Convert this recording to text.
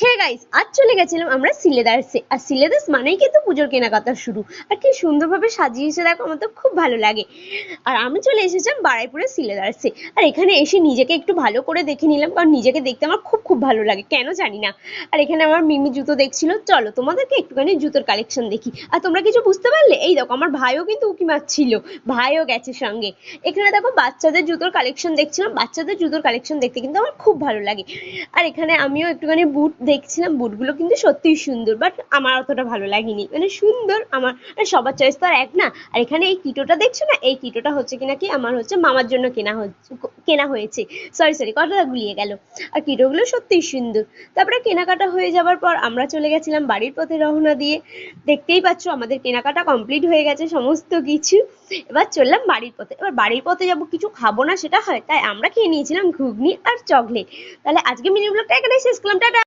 Hey guys, আজ চলে গেছিলাম আমরা সিলেদার্সে। আর সিলেদার্স মানেই কিন্তু পুজোর কেনাকাটা শুরু। আর কি সুন্দরভাবে সাজিয়েছে দেখো, আমার তো খুব ভালো লাগে। আর আমি চলে এসেছিলাম বারাইপুরের সিলেদার্সে। আর এখানে এসে নিজেকে একটু ভালো করে দেখে নিলাম, কারণ নিজেকে দেখতে আমার খুব খুব ভালো লাগে, কেন জানি না। আর এখানে আমার মিমি জুতো দেখছিল, চলো তোমাদেরকে একটুখানি জুতোর কালেকশন দেখি। আর তোমরা কিছু বুঝতে পারলে? এই দেখো, আমার ভাইও কিন্তু উঁকি মারছিল, ভাইও গেছে সঙ্গে। এখানে দেখো বাচ্চাদের জুতোর কালেকশন দেখছিলাম, বাচ্চাদের জুতোর কালেকশন দেখতে কিন্তু আমার খুব ভালো লাগে। আর এখানে আমিও একটুখানি বুট দেখছিলাম, বুটগুলো কিন্তু সত্যিই সুন্দর, বাট আমার অতটা ভালো লাগেনি। মানে সুন্দর, আমার মানে সবার চয়েস তো আর এক না। আর এখানে এই কিটোটা দেখছো না, এই কিটোটা হচ্ছে কিনা কি আমার হচ্ছে মামার জন্য কেনা হয়েছে। সরি সরি, কথাটা গুলিয়ে গেল। আর কিটোগুলো সত্যিই সুন্দর। তারপরে কেনাকাটা হয়ে যাবার পর আমরা চলে গেছিলাম বাড়ির পথে রওনা দিয়ে। দেখতেই পাচ্ছ আমাদের কেনাকাটা কমপ্লিট হয়ে গেছে সমস্ত কিছু। এবার চললাম বাড়ির পথে। এবার বাড়ির পথে যাবো, কিছু খাবো না সেটা হয়, তাই আমরা খেয়ে নিয়েছিলাম ঘুগনি আর চকলেট। তাহলে আজকে মিনি ব্লগটা এখানেই শেষ করলাম, টাটা।